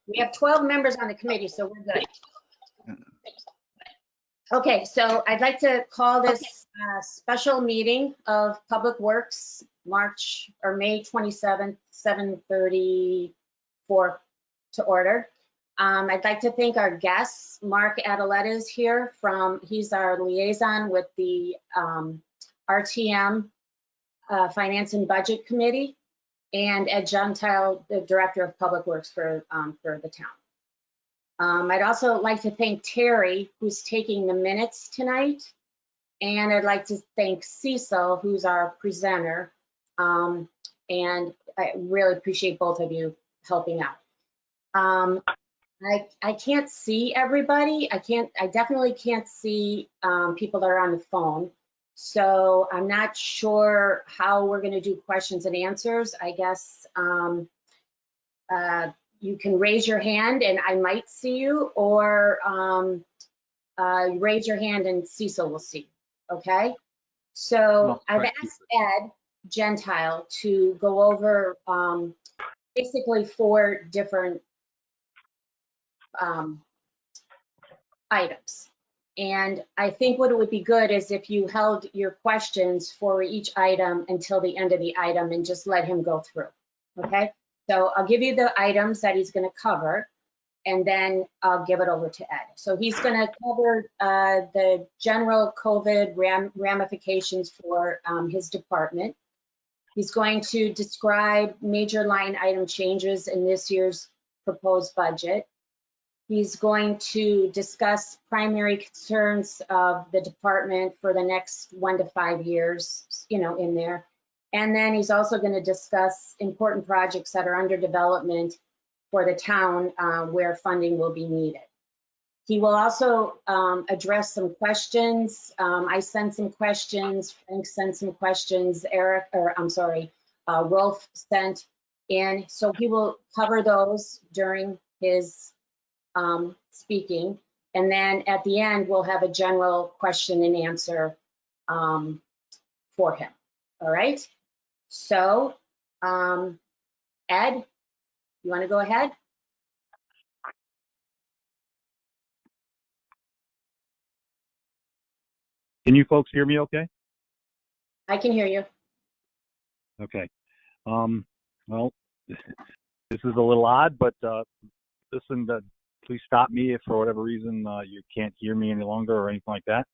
We have 12 members on the committee, so we're good. Okay, so I'd like to call this special meeting of Public Works, May 27th, 7:34 to order. I'd like to thank our guests. Mark Adaletta is here he's our liaison with the RTM Finance and Budget Committee, and Ed Gentile, the Director of Public Works for the town. I'd also like to thank Terry, who's taking the minutes tonight, and I'd like to thank Cecil, who's our presenter, and I really appreciate both of you helping out. I can't see everybody. I definitely can't see people that are on the phone. So I'm not sure how we're going to do questions and answers. I guess you can raise your hand and I might see you, or raise your hand and Cecil will see. Okay. So I've asked Ed Gentile to go over basically 4 different items. And I think what it would be good is if you held your questions for each item until the end of the item and just let him go through, okay? So I'll give you the items that he's gonna cover, and then I'll give it over to Ed. So he's gonna cover the general COVID ramifications for his department. He's going to describe major line item changes in this year's proposed budget. He's going to discuss primary concerns of the department for the next 1 to 5 years, in there. And then he's also going to discuss important projects that are under development for the town where funding will be needed. He will also address some questions. I sent some questions, Frank sent some questions, Rolf sent in. So he will cover those during his speaking, and then at the end we'll have a general question and answer for him. All right, so Ed, you want to go ahead? Can you folks hear me okay? I can hear you. Okay. Well, this is a little odd, but listen, please stop me if for whatever reason you can't hear me any longer or anything like that.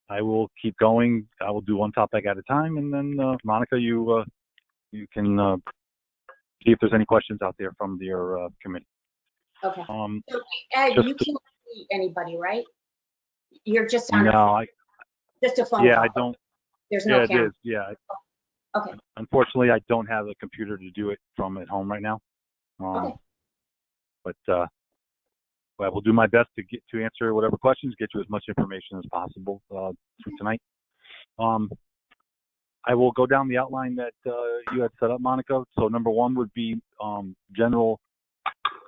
I will keep going. I will do one topic at a time, and then Monica, you can see if there's any questions out there from your committee. Okay. So Ed, you can't see anybody, right? You're just on just a phone yeah, call. I don't. There's no camera. It is. Yeah. Okay. Unfortunately, I don't have a computer to do it from at home right now. Okay. But I will do my best to answer whatever questions, get you as much information as possible through tonight. I will go down the outline that you had set up, Monica. So number 1 would be general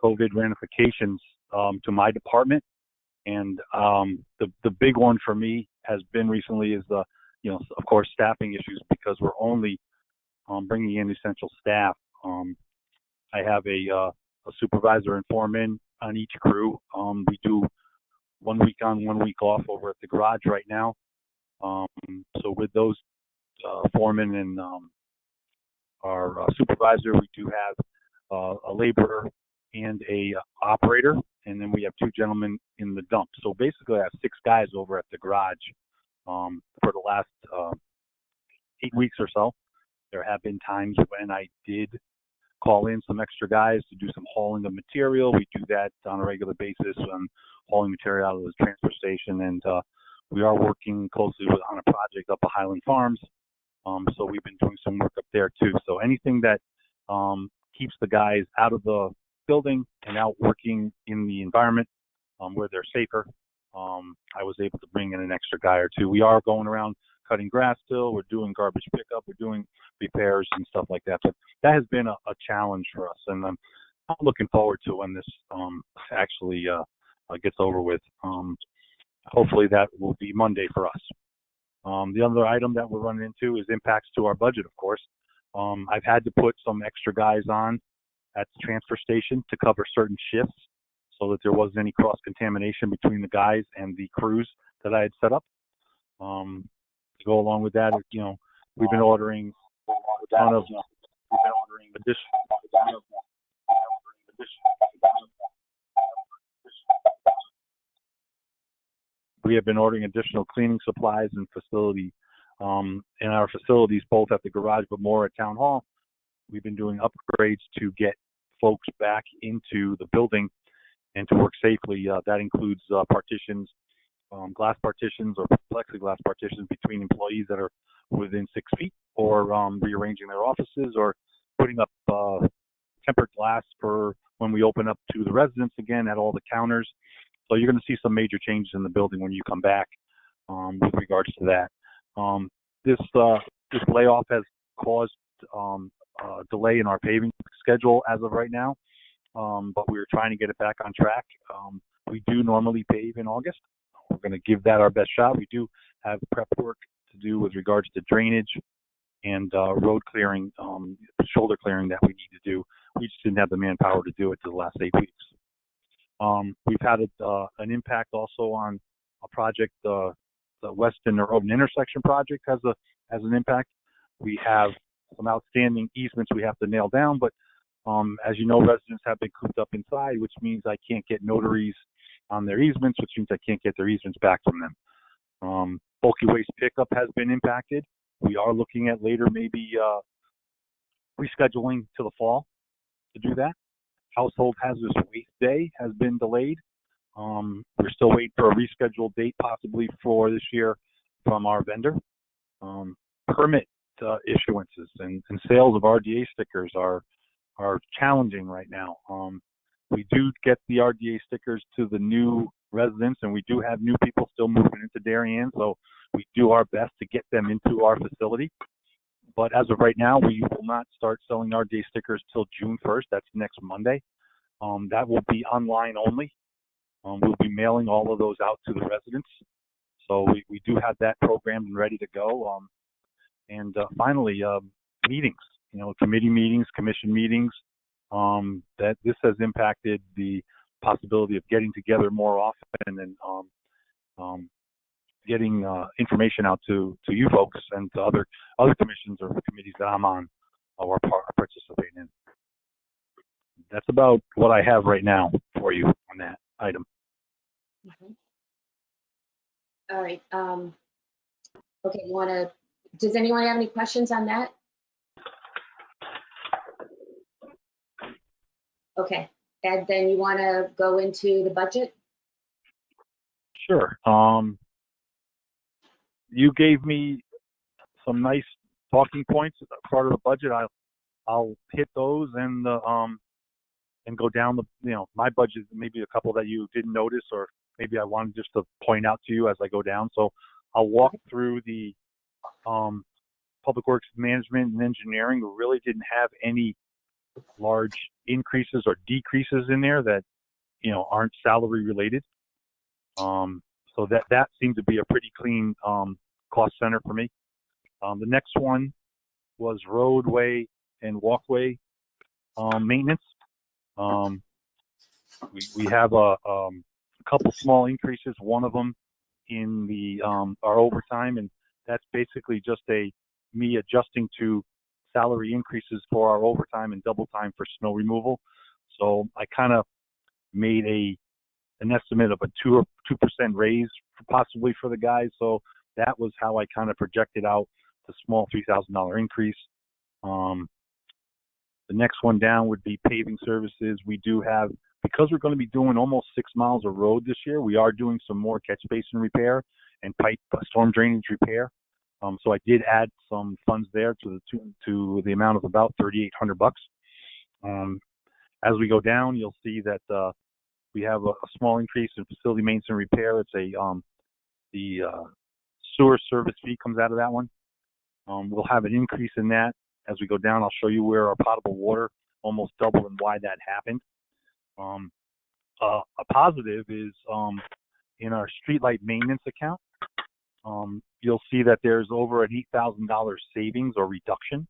COVID ramifications to my department, and the big one for me has been recently is the of course staffing issues, because we're only bringing in essential staff. I have a supervisor and foreman on each crew. We do 1 week on, 1 week off over at the garage right now. So with those foreman and our supervisor, we do have a laborer and a operator, and then we have 2 gentlemen in the dump. So basically I have 6 guys over at the garage for the last 8 weeks or so. There have been times when I did call in some extra guys to do some hauling of material. We do that on a regular basis, hauling material out of the transfer station, and we are working closely on a project up at Highland Farms. So we've been doing some work up there too. So anything that keeps the guys out of the building and out working in the environment where they're safer, I was able to bring in an extra guy or 2. We are going around cutting grass still. We're doing garbage pickup. We're doing repairs and stuff like that. But that has been a challenge for us, and I'm looking forward to when this actually gets over with. Hopefully that will be Monday for us. The other item that we're running into is impacts to our budget, of course. I've had to put some extra guys on at the transfer station to cover certain shifts so that there wasn't any cross-contamination between the guys and the crews that I had set up. To go along with that, we've been ordering a ton of we have been ordering additional cleaning supplies and in our facilities, both at the garage but more at Town Hall. We've been doing upgrades to get folks back into the building and to work safely. That includes partitions, glass partitions or plexiglass partitions between employees that are within 6 feet, or rearranging their offices, or putting up tempered glass for when we open up to the residents again at all the counters. So you're going to see some major changes in the building when you come back with regards to that. This layoff has caused a delay in our paving schedule as of right now, but we're trying to get it back on track. We do normally pave in August. We're going to give that our best shot. We do have prep work to do with regards to drainage and road clearing, shoulder clearing that we need to do. We just didn't have the manpower to do it for the last 8 weeks. We've had an impact also on a project, the Weston Urban Intersection project has an impact. We have some outstanding easements we have to nail down, but as you know, residents have been cooped up inside, which means I can't get notaries on their easements, which means I can't get their easements back from them. Bulky waste pickup has been impacted. We are looking at later maybe rescheduling to the fall to do that. Household hazardous waste day has been delayed. We're still waiting for a rescheduled date possibly for this year from our vendor. Permit issuances and sales of RDA stickers are challenging right now. We do get the RDA stickers to the new residents, and we do have new people still moving into Darien, so we do our best to get them into our facility. But as of right now, we will not start selling RDA stickers till June 1st. That's next Monday. That will be online only. We'll be mailing all of those out to the residents. So we do have that programmed and ready to go. Finally, meetings, committee meetings, commission meetings, that this has impacted the possibility of getting together more often and getting information out to you folks and to other commissions or committees that I'm on or participate in. That's about what I have right now for you on that item. Mm-hmm. All right. Okay, does anyone have any questions on that? Okay, Ed, then you want to go into the budget? Sure. You gave me some nice talking points as part of the budget. I'll hit those and go down my budget, maybe a couple that you didn't notice, or maybe I wanted just to point out to you as I go down. So I'll walk through the Public Works Management and Engineering. We really didn't have any large increases or decreases in there that aren't salary related. So that seemed to be a pretty clean cost center for me. The next one was roadway and walkway maintenance. We have a couple small increases. One of them in our overtime, and that's basically just me adjusting to salary increases for our overtime and double time for snow removal. So I kind of made an estimate of a 2% raise possibly for the guys. So that was how I kind of projected out the small $3,000 increase. The next one down would be paving services. We do have, because we're going to be doing almost 6 miles of road this year, we are doing some more catch basin repair and pipe storm drainage repair. So I did add some funds there to the amount of about $3,800. As we go down, you'll see that we have a small increase in facility maintenance and repair. It's the sewer service fee comes out of that one. We'll have an increase in that. As we go down, I'll show you where our potable water almost doubled and why that happened. A positive is in our streetlight maintenance account. You'll see that there's over an $8,000 savings or reduction.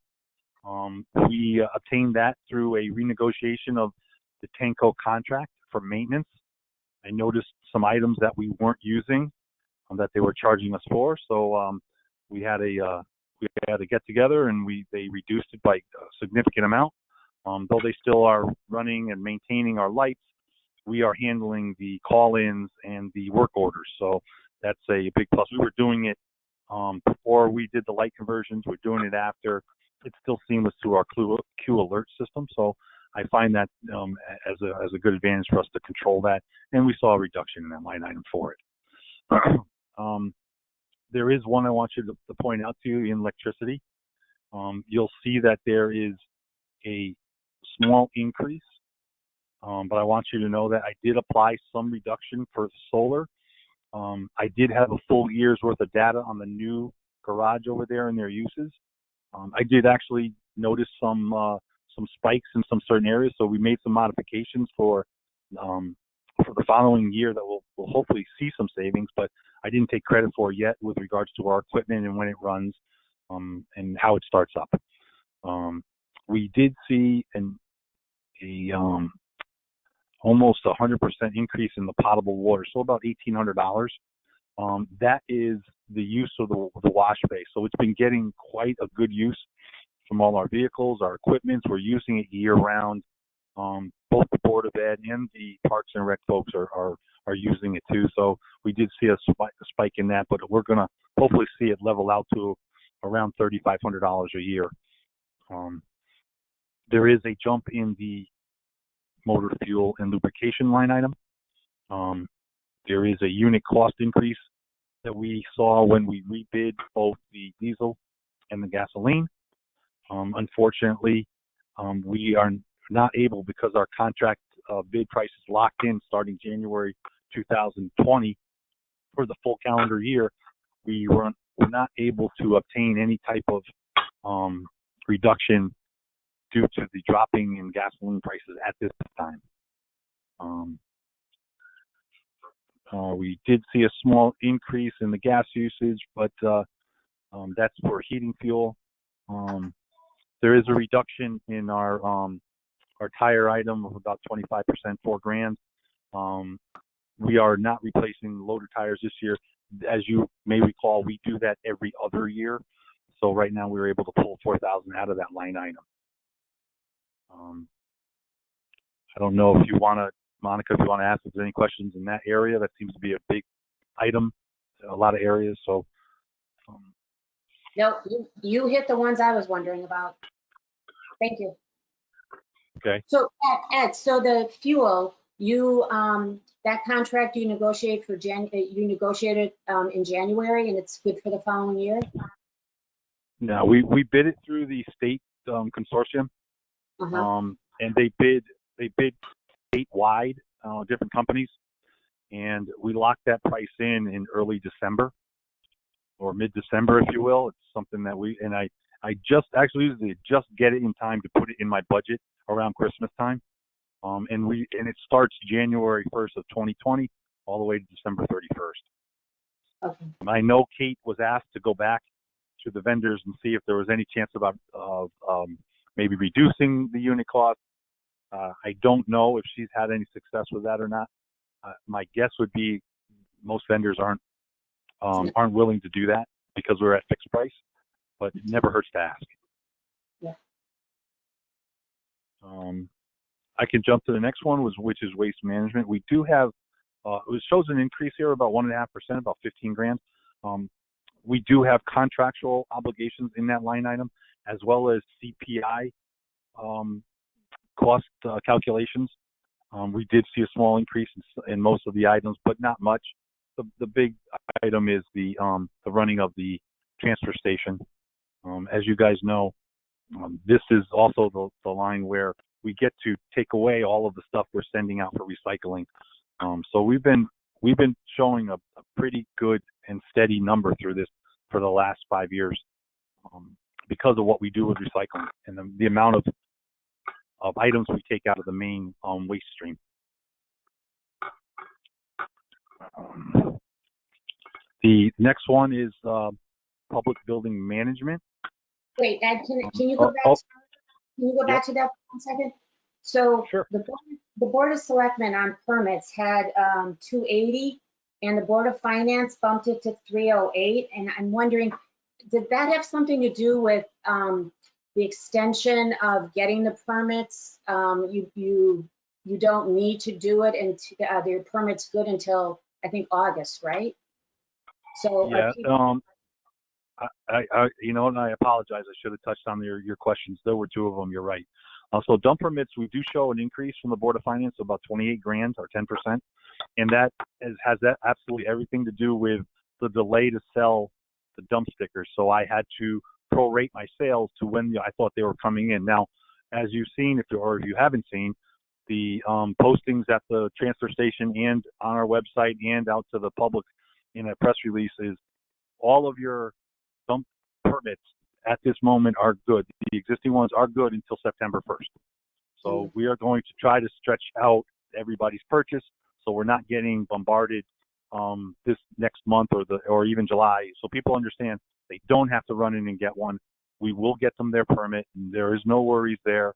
We obtained that through a renegotiation of the Tenco contract for maintenance. I noticed some items that we weren't using that they were charging us for, so we had a get together, and they reduced it by a significant amount. Though they still are running and maintaining our lights, we are handling the call-ins and the work orders. So that's a big plus. We were doing it before we did the light conversions. We're doing it after. It's still seamless to our Q alert system. So I find that as a good advantage for us to control that. And we saw a reduction in that line item for it. There is one I want you to point out to you in electricity. You'll see that there is a small increase, but I want you to know that I did apply some reduction for solar. I did have a full year's worth of data on the new garage over there and their uses. I did actually notice some spikes in some certain areas, so we made some modifications for the following year that we'll hopefully see some savings, but I didn't take credit for it yet with regards to our equipment and when it runs and how it starts up. We did see almost 100% increase in the potable water, so about $1,800. That is the use of the wash bay. So it's been getting quite a good use from all our vehicles, our equipment. We're using it year round. Both the Board of Ed and the Parks and Rec folks are using it too. So we did see a spike in that, but we're going to hopefully see it level out to around $3,500 a year. There is a jump in the motor fuel and lubrication line item. There is a unit cost increase that we saw when we rebid both the diesel and the gasoline. Unfortunately, we are not able, because our contract bid price is locked in starting January 2020 for the full calendar year. We're not able to obtain any type of reduction due to the dropping in gasoline prices at this time. We did see a small increase in the gas usage, but that's for heating fuel. There is a reduction in our tire item of about 25%, $4,000. We are not replacing loader tires this year. As you may recall, we do that every other year. So right now we were able to pull $4,000 out of that line item. I don't know if you want to, Monica, if you want to ask if there's any questions in that area. That seems to be a big item in a lot of areas. So. No, you hit the ones I was wondering about. Thank you. Okay. So Ed, so the fuel, that contract you negotiated in January, and it's good for the following year? No, we bid it through the state consortium, and they bid statewide, different companies, and we locked that price in early December or mid-December, if you will. It's something that I just get it in time to put it in my budget around Christmas time. And it starts January 1st of 2020 all the way to December 31st. Okay. I know Kate was asked to go back to the vendors and see if there was any chance of maybe reducing the unit cost. I don't know if she's had any success with that or not. My guess would be most vendors aren't willing to do that because we're at fixed price, but it never hurts to ask. Yeah. I can jump to the next one, which is waste management. We do have, it shows an increase here about 1.5%, about $15,000. We do have contractual obligations in that line item, as well as CPI cost calculations. We did see a small increase in most of the items, but not much. The big item is the running of the transfer station. As you guys know, this is also the line where we get to take away all of the stuff we're sending out for recycling. So we've been showing a pretty good and steady number through this for the last 5 years because of what we do with recycling and the amount of items we take out of the main waste stream. The next one is public building management. Wait, Ed, can you go Oh, back? oh, Can you go yep, back to that for 1 second? So sure. the Board of Selectmen on permits had 280, and the Board of Finance bumped it to 308. And I'm wondering, did that have something to do with the extension of getting the permits? You don't need to do it, and your permit's good until, I think, August, right? So are Yeah. people, You know, and I apologize. I should have touched on your questions. There were two of them. You're right. So dump permits, we do show an increase from the Board of Finance of about 28 grand or 10%, and that has that absolutely everything to do with the delay to sell the dump stickers. So I had to prorate my sales to when I thought they were coming in. Now, as you've seen, if you haven't seen, the postings at the transfer station and on our website and out to the public in a press release is all of your dump permits at this moment are good. The existing ones are good until September 1st. So we are going to try to stretch out everybody's purchase so we're not getting bombarded this next month or even July. So people understand they don't have to run in and get one. We will get them their permit. There is no worries there.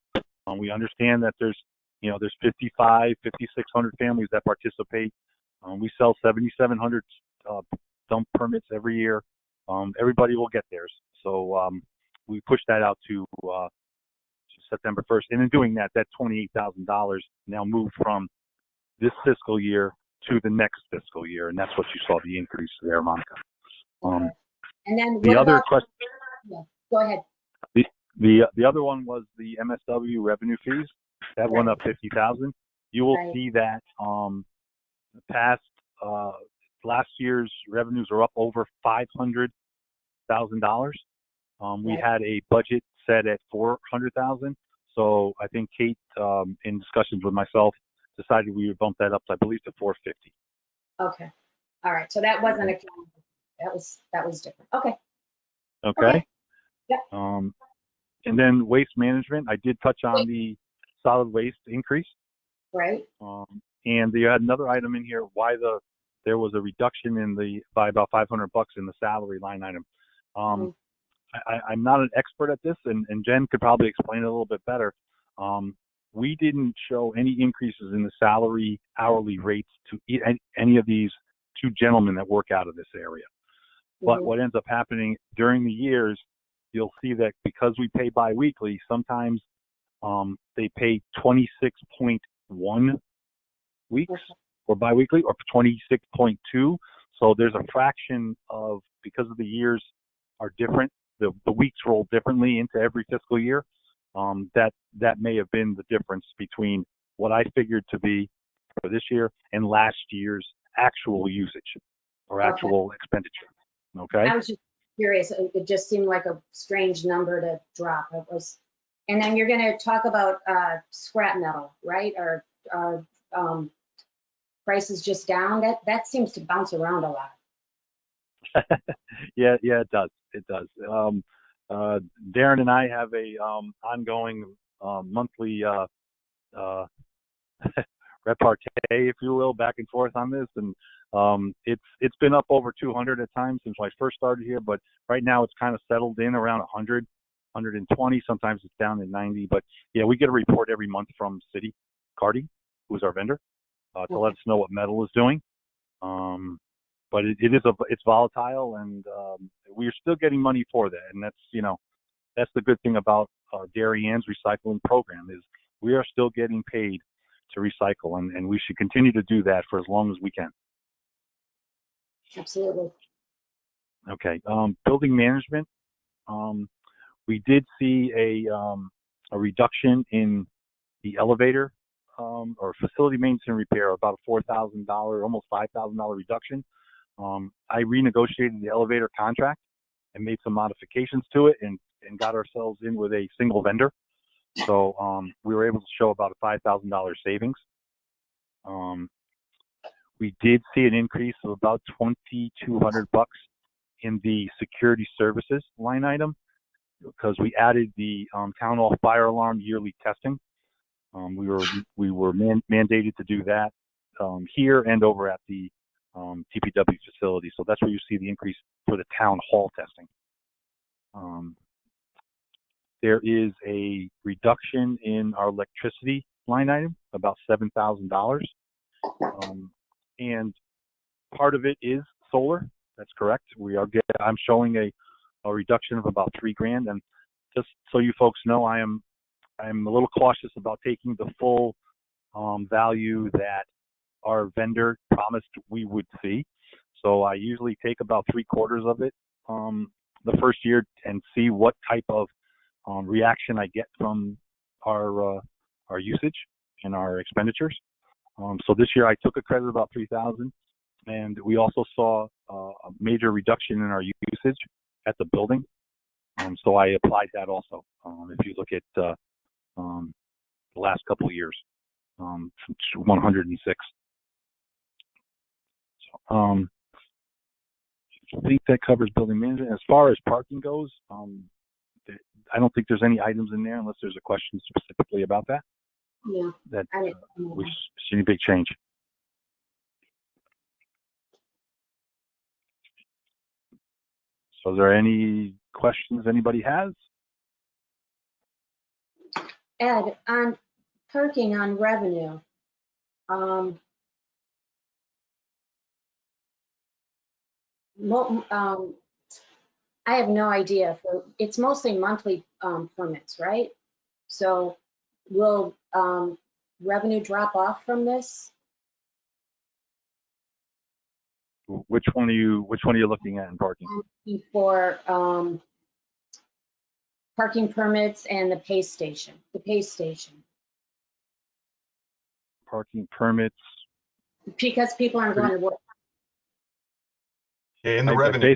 We understand that there's 5,600 families that participate. We sell 7,700 dump permits every year. Everybody will get theirs. So we push that out to September 1st. And in doing that, that $28,000 now moved from this fiscal year to the next fiscal year. And that's what you saw the increase there, Monica. okay. And then The what other about, question, yeah, go ahead. the other one was the MSW revenue fees. That went Right. up 50,000. You will Right. see that the past last year's revenues are up over $500,000. We Right. had a budget set at 400,000. So I think Kate, in discussions with myself, decided we would bump that up, I believe, to 450. Okay. All right. So that wasn't a, that was different. Okay. Okay. Yep. And then waste management, I did touch on the solid waste increase. Right. And you had another item in here, there was a reduction by about $500 in the salary line item. I'm not an expert at this, and Jen could probably explain it a little bit better. We didn't show any increases in the salary hourly rates to any of these two gentlemen that work out of this area. But what ends up happening during the years, you'll see that because we pay biweekly, sometimes they pay 26.1 weeks or biweekly or 26.2. So there's a fraction of, because of the years are different, the weeks roll differently into every fiscal year. That may have been the difference between what I figured to be for this year and last year's actual usage or actual expenditure. Okay. I was just curious. It just seemed like a strange number to drop. It was, and then you're going to talk about scrap metal, right? Or prices just down. That seems to bounce around a lot. Yeah, it does. It does. Darren and I have a ongoing monthly repartee, if you will, back and forth on this, and it's been up over 200 at times since I first started here, but right now it's kind of settled in around 100, 120. Sometimes it's down to 90, but yeah, we get a report every month from Citi Cardi, who's our vendor, to let us know what metal is doing. But it's volatile, and we're still getting money for that, and that's the good thing about Darien recycling program is we are still getting paid to recycle, and we should continue to do that for as long as we can. Absolutely. Okay. Building management. We did see a reduction in the elevator or facility maintenance and repair, about a $4,000, almost $5,000 reduction. I renegotiated the elevator contract and made some modifications to it and got ourselves in with a single vendor. So we were able to show about a $5,000 savings. We did see an increase of about $2,200 in the security services line item because we added the town hall fire alarm yearly testing. We were mandated to do that here and over at the TPW facility. So that's where you see the increase for the town hall testing. there is a reduction in our electricity line item, about $7,000. And part of it is solar. That's correct. I'm showing a reduction of about $3,000. And just so you folks know, I'm a little cautious about taking the full value that our vendor promised we would see. So I usually take about 3/4 of it the first year and see what type of reaction I get from our usage and our expenditures. So this year I took a credit of about $3,000, and we also saw a major reduction in our usage at the building. So I applied that also. If you look at the last couple of years, 106. So, I think that covers building management. As far as parking goes, I don't think there's any items in there unless there's a question specifically about that. Yeah. That we see any big change. So, is there any questions anybody has? Ed, on parking on revenue, I have no idea. It's mostly monthly permits, right? So will revenue drop off from this? Which one are you looking at in parking? For parking permits and the pay station. Parking permits. Because people aren't going to work. In the revenue.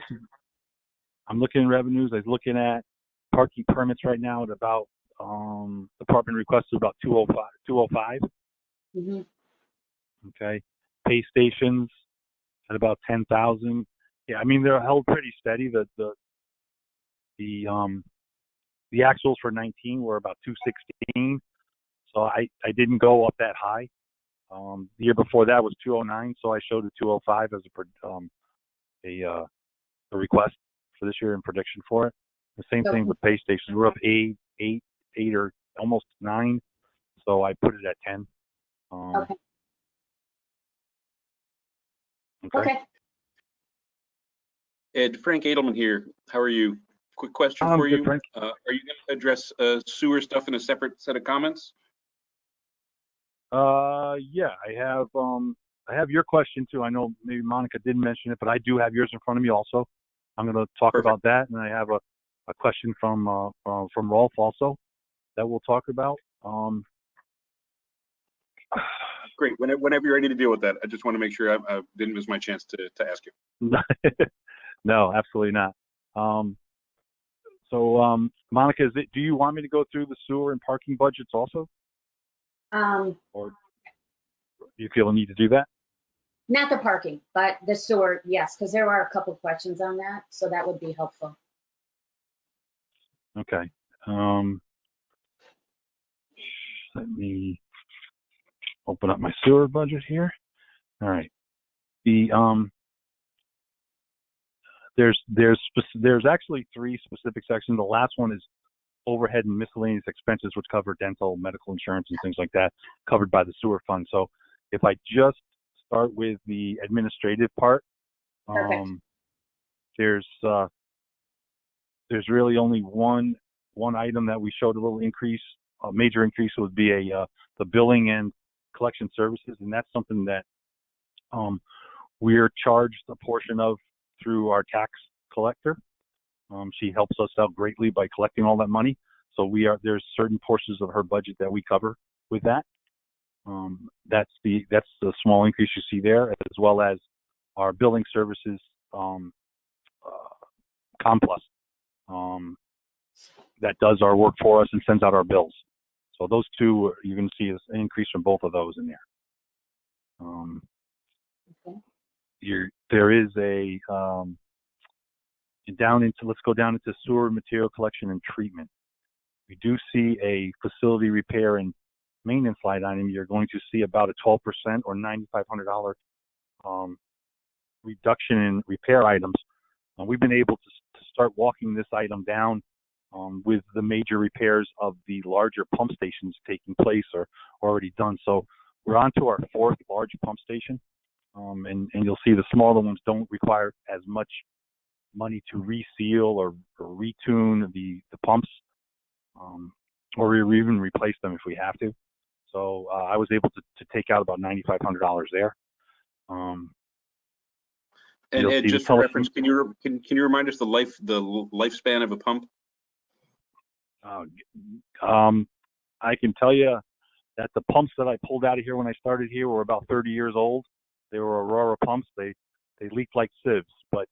I'm looking at revenues. I'm looking at parking permits right now at about department requested about 205. Mm-hmm. Okay. Pay stations at about 10,000. Yeah, I mean they're held pretty steady. The actuals for 19 were about 216. So I didn't go up that high. The year before that was 209, so I showed a 205 as a request for this year and prediction for it. The same thing with pay stations. We're up eight or almost 9, so I put it at 10. Okay. Okay. Ed, Frank Edelman here. How are you? Quick question for you. Frank. Are you going to address sewer stuff in a separate set of comments? Yeah, I have your question too. I know maybe Monica didn't mention it, but I do have yours in front of me also. I'm going to talk about that, and I have a question from Rolf also that we'll talk about. Great. Whenever you're ready to deal with that, I just want to make sure I didn't miss my chance to ask you. No, absolutely not. So, Monica, do you want me to go through the sewer and parking budgets also? Or you feel a need to do that? Not the parking, but the sewer, yes, because there are a couple questions on that, so that would be helpful. Okay. Let me open up my sewer budget here. All right. There's actually 3 specific sections. The last one is overhead and miscellaneous expenses, which cover dental, medical insurance, and things like that, covered by the sewer fund. So if I just start with the administrative part, there's really only one item that we showed a little increase. A major increase would be the billing and collection services, and that's something that we're charged a portion of through our tax collector. She helps us out greatly by collecting all that money. So there's certain portions of her budget that we cover with that. That's the small increase you see there, as well as our billing services, Complus, that does our work for us and sends out our bills. So those 2, you can see an increase from both of those in there. There is a let's go down into sewer material collection and treatment. We do see a facility repair and maintenance line item. You're going to see about a 12% or $9,500 reduction in repair items. We've been able to start walking this item down with the major repairs of the larger pump stations taking place or already done. So we're on to our 4th large pump station, and you'll see the smaller ones don't require as much money to reseal or retune the pumps, or even replace them if we have to. So I was able to take out about $9,500 there. And just for reference, can you remind us the lifespan of a pump? I can tell you that the pumps that I pulled out of here when I started here were about 30 years old. They were Aurora pumps. They leaked like sieves, but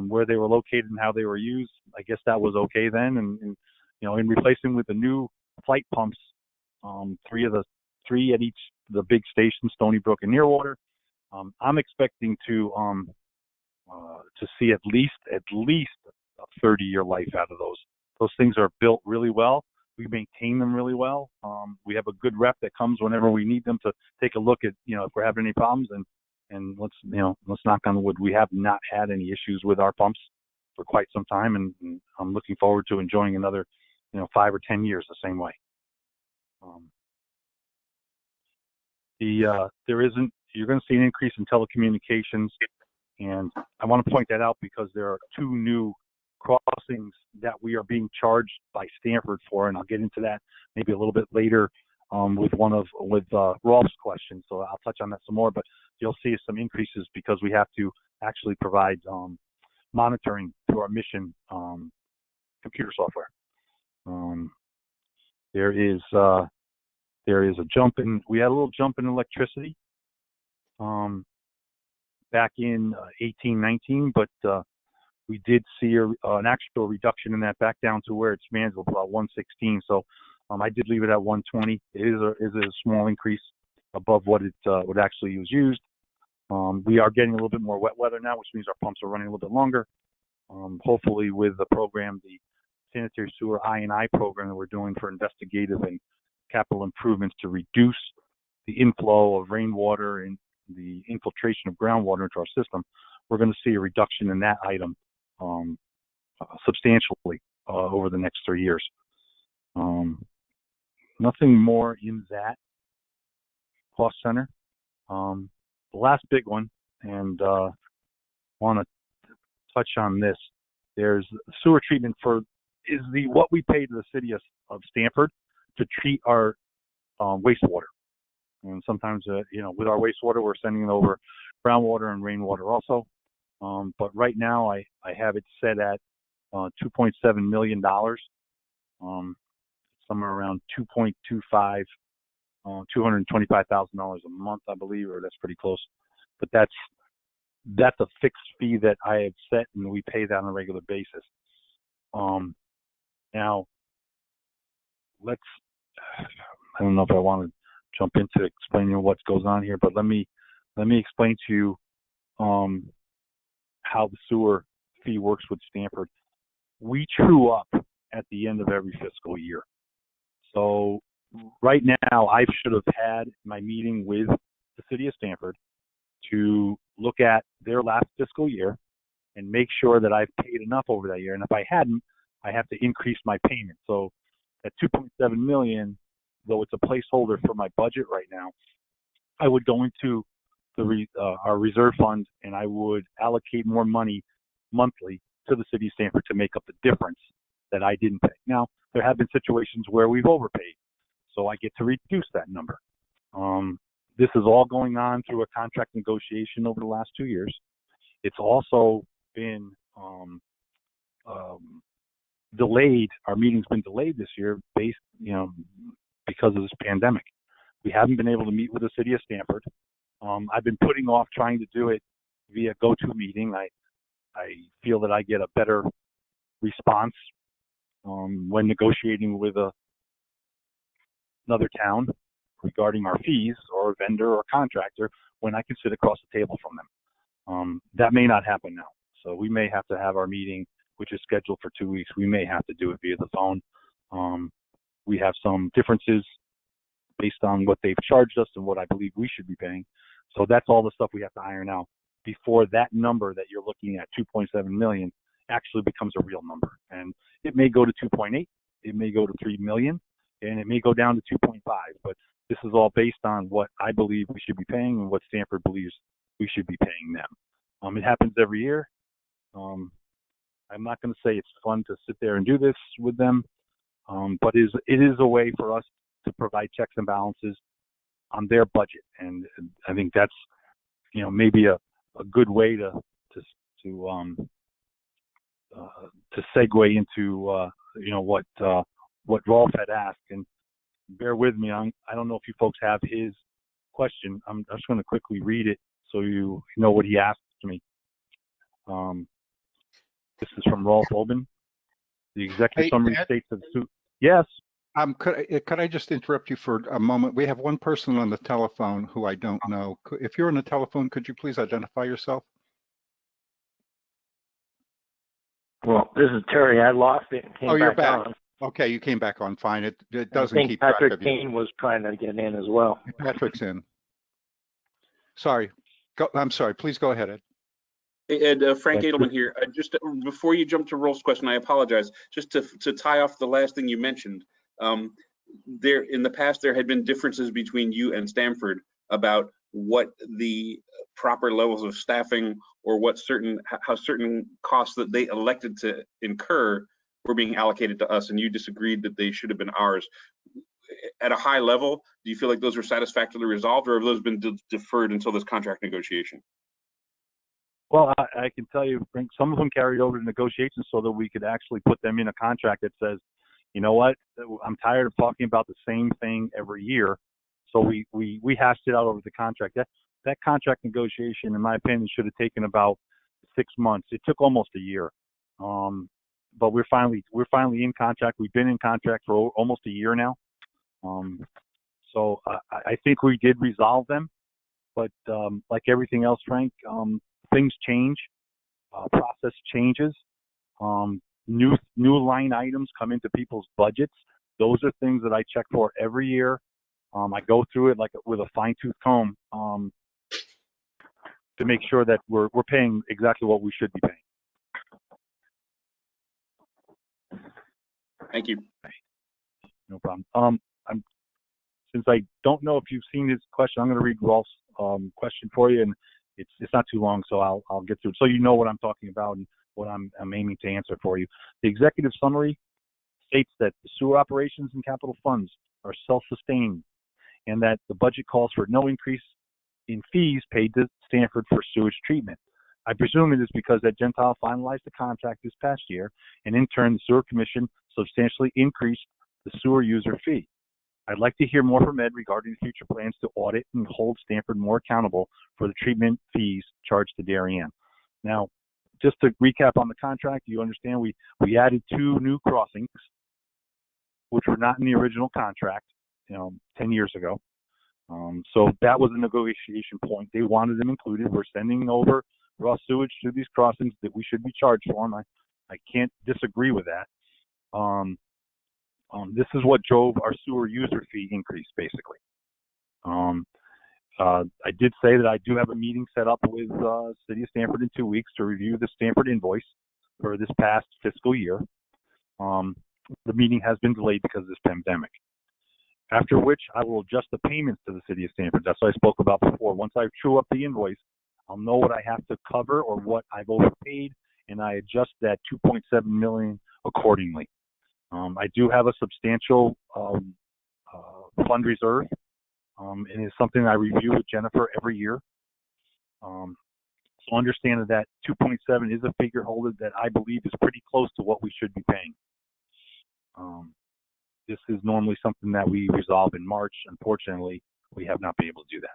where they were located and how they were used, I guess that was okay then. And in replacing with the new flight pumps, 3 at each the big stations, Stony Brook and Nearwater, I'm expecting to see at least a 30-year life out of those. Those things are built really well. We maintain them really well. We have a good rep that comes whenever we need them to take a look at, if we're having any problems, and let's knock on wood. We have not had any issues with our pumps for quite some time, and I'm looking forward to enjoying another, 5 or 10 years the same way. You're going to see an increase in telecommunications, and I want to point that out because there are 2 new crossings that we are being charged by Stanford for, and I'll get into that maybe a little bit later with Rolf's question. So I'll touch on that some more, but you'll see some increases because we have to actually provide monitoring through our mission computer software. There is a jump in. We had a little jump in electricity back in 18-19, but we did see an actual reduction in that back down to where it's manageable, about 116. So I did leave it at 120. It is a small increase above what actually was used. We are getting a little bit more wet weather now, which means our pumps are running a little bit longer. Hopefully with the program, the sanitary sewer I&I program that we're doing for investigative and capital improvements to reduce the inflow of rainwater and the infiltration of groundwater into our system, we're going to see a reduction in that item substantially over the next 3 years. Nothing more in that cost center. The last big one, and want to touch on this. There's sewer treatment is what we pay to the city of Stamford to treat our wastewater. And sometimes, with our wastewater, we're sending it over groundwater and rainwater also. But right now, I have it set at $2.7 million, somewhere around 2.25, $225,000 a month, I believe, or that's pretty close. But that's a fixed fee that I have set, and we pay that on a regular basis. Now, I don't know if I want to jump into explaining what goes on here, but let me explain to you how the sewer fee works with Stanford. We true up at the end of every fiscal year. So right now, I should have had my meeting with the city of Stanford to look at their last fiscal year and make sure that I've paid enough over that year. And if I hadn't, I have to increase my payment. So at $2.7 million, though it's a placeholder for my budget right now, I would go into our reserve fund and I would allocate more money monthly to the city of Stanford to make up the difference that I didn't pay. Now, there have been situations where we've overpaid, so I get to reduce that number. This is all going on through a contract negotiation over the last 2 years. It's also been delayed. Our meeting's been delayed this year because of this pandemic. We haven't been able to meet with the city of Stanford. I've been putting off trying to do it via GoToMeeting. I feel that I get a better response when negotiating with another town regarding our fees or a vendor or contractor when I can sit across the table from them. That may not happen now. So we may have to have our meeting, which is scheduled for 2 weeks. We may have to do it via the phone. We have some differences based on what they've charged us and what I believe we should be paying. So that's all the stuff we have to iron out before that number that you're looking at, $2.7 million, actually becomes a real number. And it may go to 2.8, it may go to 3 million, and it may go down to 2.5. But this is all based on what I believe we should be paying and what Stanford believes we should be paying them. It happens every year. I'm not going to say it's fun to sit there and do this with them, but it is a way for us to provide checks and balances on their budget, and I think that's maybe a good way to segue into what Rolf had asked. And bear with me, I don't know if you folks have his question. I'm just going to quickly read it so you know what he asked me. This is from Rolf Oben. The executive summary states that yes. Could I just interrupt you for a moment? We have one person on the telephone who I don't know. If you're on the telephone, could you please identify yourself? Well, this is Terry. I lost it and came you're back back. on. Okay, you came back on fine. It doesn't I think keep track Patrick of you. Kane was trying to get in as well. Patrick's in. Sorry. I'm sorry. Please go ahead, Ed. Ed, Frank Edelman here. Just before you jump to Rolf's question, I apologize. Just to tie off the last thing you mentioned, there in the past there had been differences between you and Stanford about what the proper levels of staffing or how certain costs that they elected to incur were being allocated to us, and you disagreed that they should have been ours. At a high level, do you feel like those were satisfactorily resolved, or have those been deferred until this contract negotiation? Well, I can tell you, Frank, some of them carried over to negotiations so that we could actually put them in a contract that says, you know what, I'm tired of talking about the same thing every year. So we hashed it out over the contract. That contract negotiation, in my opinion, should have taken about 6 months. It took almost a year. But we're finally in contract. We've been in contract for almost a year now. So I think we did resolve them. But like everything else, Frank, things change, process changes, new line items come into people's budgets. Those are things that I check for every year. I go through it like with a fine-tooth comb to make sure that we're paying exactly what we should be paying. Thank you. No problem. Since I don't know if you've seen his question, I'm going to read Rolf's question for you, and it's not too long, so I'll get through it so you know what I'm talking about and what I'm aiming to answer for you. The executive summary states that the sewer operations and capital funds are self-sustaining, and that the budget calls for no increase in fees paid to Stanford for sewage treatment. I presume it is because that Gentile finalized the contract this past year, and in turn, the Sewer Commission substantially increased the sewer user fee. I'd like to hear more from Ed regarding future plans to audit and hold Stanford more accountable for the treatment fees charged to Darien. Now, just to recap on the contract, you understand we added 2 new crossings, which were not in the original contract, 10 years ago. So that was a negotiation point. They wanted them included. We're sending over raw sewage to these crossings that we should be charged for them. I can't disagree with that. This is what drove our sewer user fee increase, basically. I did say that I do have a meeting set up with City of Stanford in 2 weeks to review the Stanford invoice for this past fiscal year. The meeting has been delayed because of this pandemic. After which, I will adjust the payments to the City of Stanford. That's what I spoke about before. Once I true up the invoice, I'll know what I have to cover or what I've overpaid, and I adjust that $2.7 million accordingly. I do have a substantial fund reserve, and it's something I review with Jennifer every year. So understand that 2.7 is a figure holder that I believe is pretty close to what we should be paying. This is normally something that we resolve in March. Unfortunately, we have not been able to do that.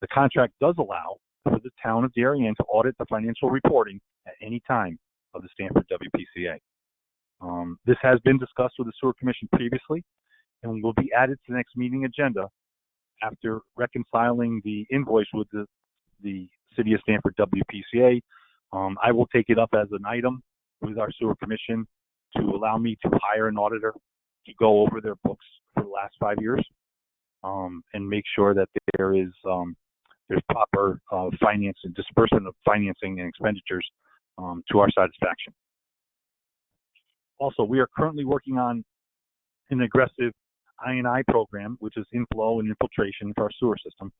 The contract does allow for the town of Darien to audit the financial reporting at any time of the Stanford WPCA. This has been discussed with the Sewer Commission previously and will be added to the next meeting agenda after reconciling the invoice with the City of Stanford WPCA. I will take it up as an item with our Sewer Commission to allow me to hire an auditor to go over their books for the last 5 years and make sure that there's proper finance and disbursement of financing and expenditures to our satisfaction. Also, we are currently working on an aggressive I&I program, which is inflow and infiltration for our sewer system,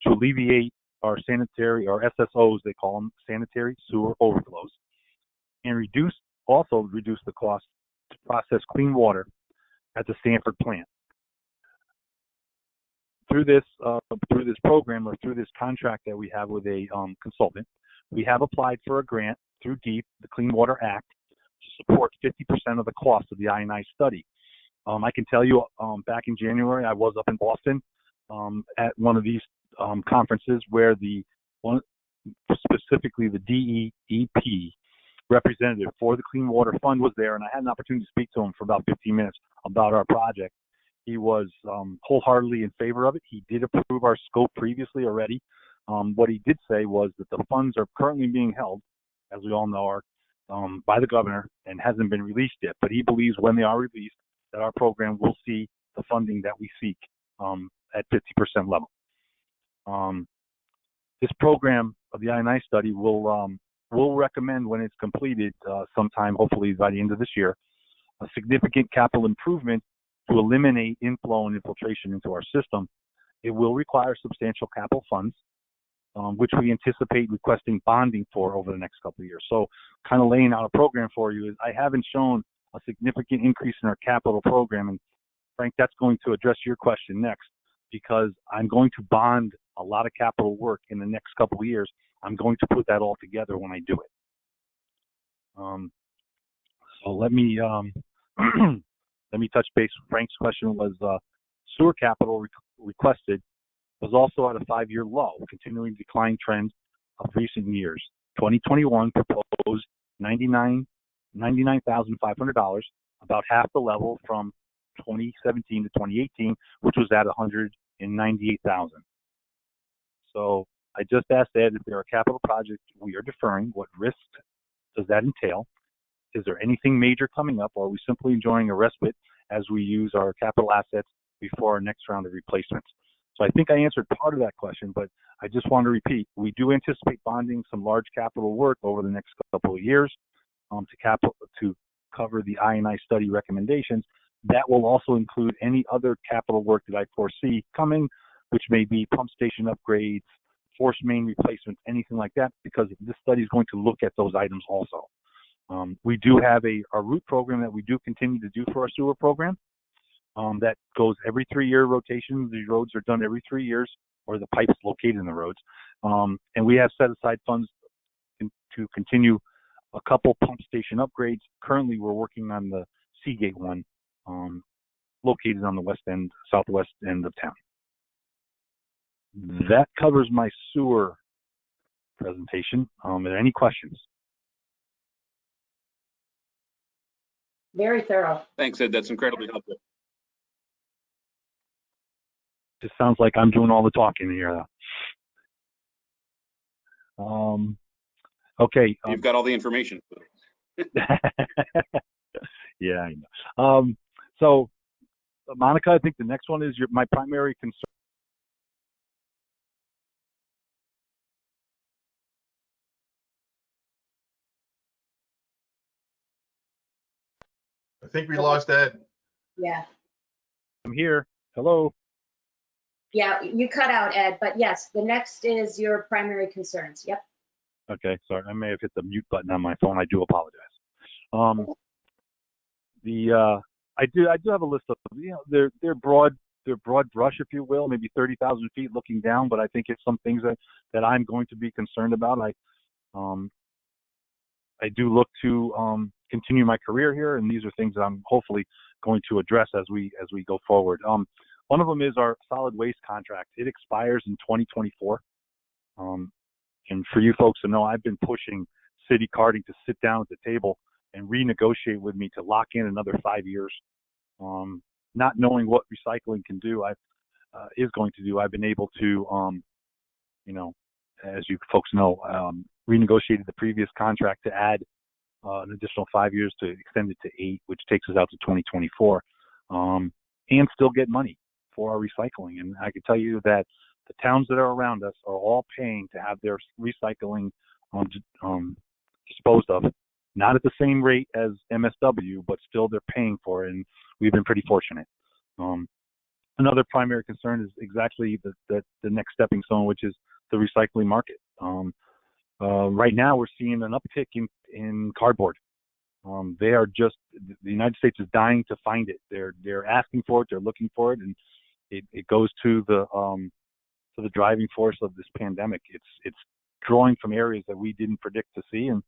to alleviate our sanitary, or SSOs, they call them, sanitary sewer overflows, and also reduce the cost to process clean water at the Stanford plant. Through this program, or through this contract that we have with a consultant, we have applied for a grant through DEEP, the Clean Water Act, to support 50% of the cost of the I&I study. I can tell you, back in January, I was up in Boston at one of these conferences where specifically the DEEP representative for the Clean Water Fund was there, and I had an opportunity to speak to him for about 15 minutes about our project. He was wholeheartedly in favor of it. He did approve our scope previously already. What he did say was that the funds are currently being held, as we all know, are by the governor and hasn't been released yet. But he believes when they are released, that our program will see the funding that we seek at 50% level. This program of the I&I study will recommend, when it's completed sometime, hopefully by the end of this year, a significant capital improvement to eliminate inflow and infiltration into our system. It will require substantial capital funds, which we anticipate requesting bonding for over the next couple of years. So kind of laying out a program for you is I haven't shown a significant increase in our capital program. And Frank, that's going to address your question next, because I'm going to bond a lot of capital work in the next couple of years. I'm going to put that all together when I do it. So let me let me touch base. Frank's question was sewer capital requested was also at a 5-year low, continuing decline trend of recent years. 2021 proposed $99,500, about half the level from 2017 to 2018, which was at $198,000. So I just asked Ed if there are capital projects we are deferring. What risks does that entail? Is there anything major coming up, or are we simply enjoying a respite as we use our capital assets before our next round of replacements? So I think I answered part of that question, but I just want to repeat, we do anticipate bonding some large capital work over the next couple of years to cover the I&I study recommendations. That will also include any other capital work that I foresee coming, which may be pump station upgrades, force main replacements, anything like that, because this study is going to look at those items also. We do have a route program that we do continue to do for our sewer program that goes every 3-year rotation. The roads are done every 3 years, or the pipes located in the roads. And we have set aside funds to continue a couple pump station upgrades. Currently, we're working on the Seagate one, located on the southwest end of town. That covers my sewer presentation. Are there any questions? Very thorough. Thanks, Ed. That's incredibly helpful. It sounds like I'm doing all the talking here. Okay. You've got all the information. Yeah, I know. So, Monica, I think the next one is my primary concern. I think we lost Ed. Yeah. I'm here. Hello. Yeah, you cut out, Ed, but yes, the next is your primary concerns. Yep. Okay, sorry, I may have hit the mute button on my phone. I do apologize. I do have a list of, they're broad brush, if you will, maybe 30,000 feet looking down, but I think it's some things that I'm going to be concerned about. I do look to continue my career here, and these are things that I'm hopefully going to address as we go forward. One of them is our solid waste contract. It expires in 2024. And for you folks to know, I've been pushing City Carding to sit down at the table and renegotiate with me to lock in another 5 years. Not knowing what recycling can do, is going to do, I've been able to, as you folks know, renegotiated the previous contract to add an additional 5 years to extend it to 8, which takes us out to 2024, and still get money for our recycling. And I can tell you that the towns that are around us are all paying to have their recycling disposed of not at the same rate as MSW, but still they're paying for it, and we've been pretty fortunate. Another primary concern is exactly the next stepping stone, which is the recycling market. Right now, we're seeing an uptick in cardboard. They are just, the United States is dying to find it. They're asking for it, they're looking for it, and it goes to the driving force of this pandemic. It's drawing from areas that we didn't predict to see, and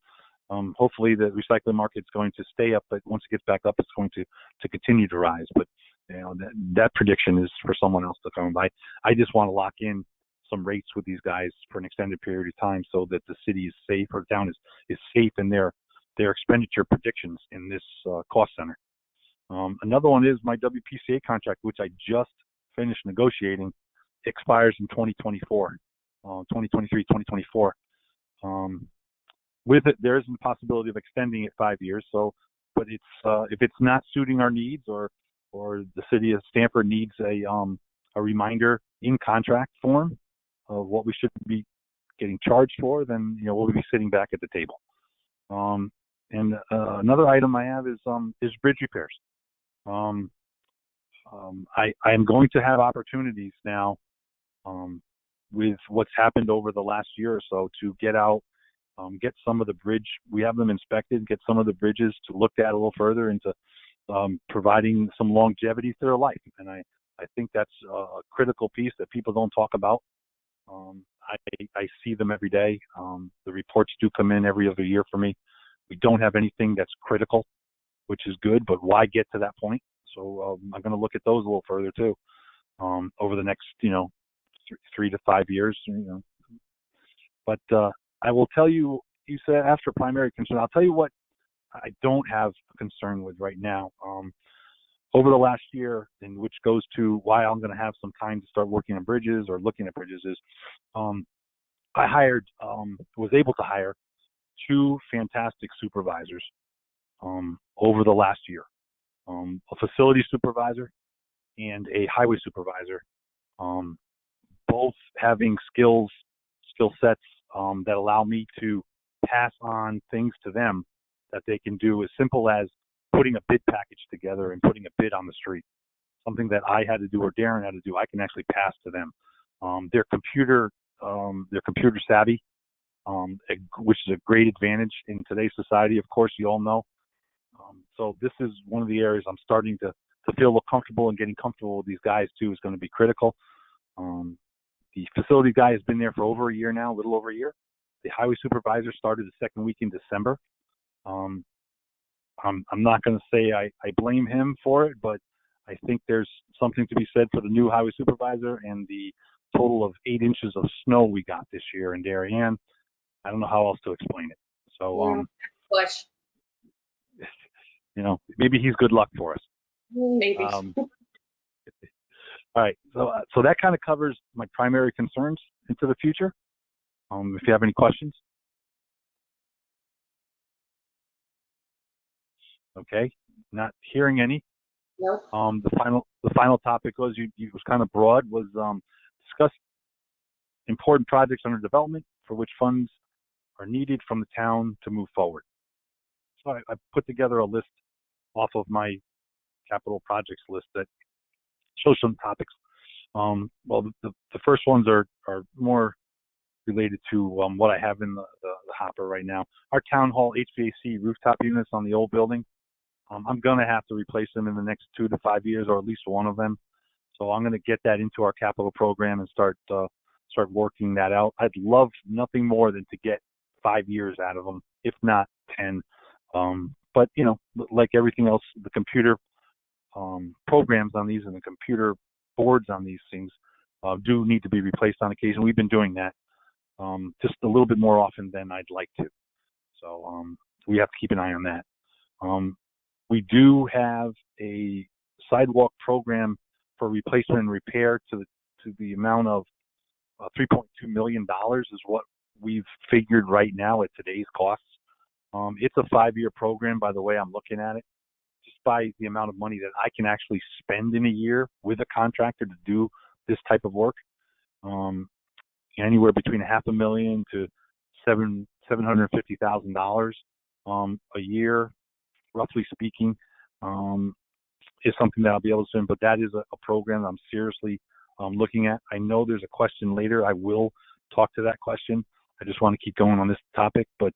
hopefully the recycling market's going to stay up, but once it gets back up, it's going to continue to rise. But that prediction is for someone else to come by. I just want to lock in some rates with these guys for an extended period of time so that the city is safe, or the town is safe in their expenditure predictions in this cost center. Another one is my WPCA contract, which I just finished negotiating, expires in 2024, 2023, 2024. With it, there is a possibility of extending it 5 years. So, but if it's not suiting our needs, or the city of Stamford needs a reminder in contract form of what we should be getting charged for, then we'll be sitting back at the table. And another item I have is bridge repairs. I am going to have opportunities now with what's happened over the last year or so to get out, get some of the bridge. We have them inspected, get some of the bridges to look at a little further into providing some longevity to their life. And I think that's a critical piece that people don't talk about. I see them every day. The reports do come in every other year for me. We don't have anything that's critical, which is good, but why get to that point? So I'm going to look at those a little further too, over the next, 3 to 5 years. But I will tell you, you said after primary concern, I'll tell you what I don't have a concern with right now. Over the last year, and which goes to why I'm going to have some time to start working on bridges or looking at bridges, is I was able to hire 2 fantastic supervisors over the last year, a facility supervisor and a highway supervisor, both having skill sets that allow me to pass on things to them that they can do as simple as putting a bid package together and putting a bid on the street. Something that I had to do or Darren had to do, I can actually pass to them. They're computer savvy, which is a great advantage in today's society. Of course, you all know. So this is one of the areas I'm starting to feel a little comfortable, and getting comfortable with these guys too is going to be critical. The facility guy has been there for over a year now, a little over a year. The highway supervisor started the second week in December. I'm not going to say I blame him for it, but I think there's something to be said for the new highway supervisor and the total of 8 inches of snow we got this year in Darien. I don't know how else to explain it. So, Bush. Maybe he's good luck for us. Maybe. All right, so that kind of covers my primary concerns into the future. If you have any questions. Okay, not hearing any. Nope. The final topic was was kind of broad, was discuss important projects under development for which funds are needed from the town to move forward. So I put together a list off of my capital projects list that shows some topics. Well, the first ones are more related to what I have in the hopper right now. Our town hall HVAC rooftop units on the old building. I'm going to have to replace them in the next 2 to 5 years, or at least one of them. So I'm going to get that into our capital program and start working that out. I'd love nothing more than to get 5 years out of them, if not 10. But like everything else, the computer programs on these and the computer boards on these things do need to be replaced on occasion. We've been doing that just a little bit more often than I'd like to. So we have to keep an eye on that. We do have a sidewalk program for replacement and repair to the amount of $3.2 million is what we've figured right now at today's costs. It's a 5-year program, by the way I'm looking at it, just by the amount of money that I can actually spend in a year with a contractor to do this type of work. Anywhere between $500,000 to $750,000 a year, roughly speaking, is something that I'll be able to send, but that is a program I'm seriously looking at. I know there's a question later. I will talk to that question. I just want to keep going on this topic, but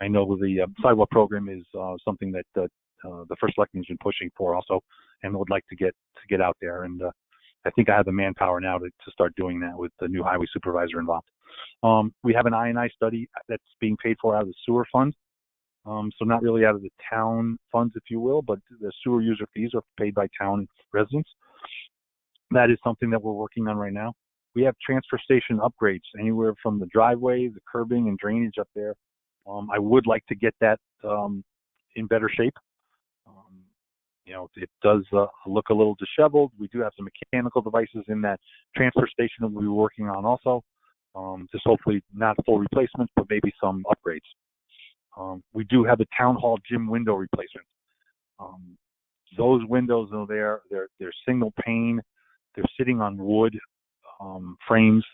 I know the sidewalk program is something that the First Selectman's been pushing for also, and would like to get out there. And I think I have the manpower now to start doing that with the new highway supervisor involved. We have an I&I study that's being paid for out of the sewer fund. So not really out of the town funds, if you will, but the sewer user fees are paid by town residents. That is something that we're working on right now. We have transfer station upgrades anywhere from the driveway, the curbing and drainage up there. I would like to get that in better shape. It does look a little disheveled. We do have some mechanical devices in that transfer station that we'll be working on also. Just hopefully not full replacements, but maybe some upgrades. We do have the town hall gym window replacement. Those windows, though, they're single pane. They're sitting on wood frames.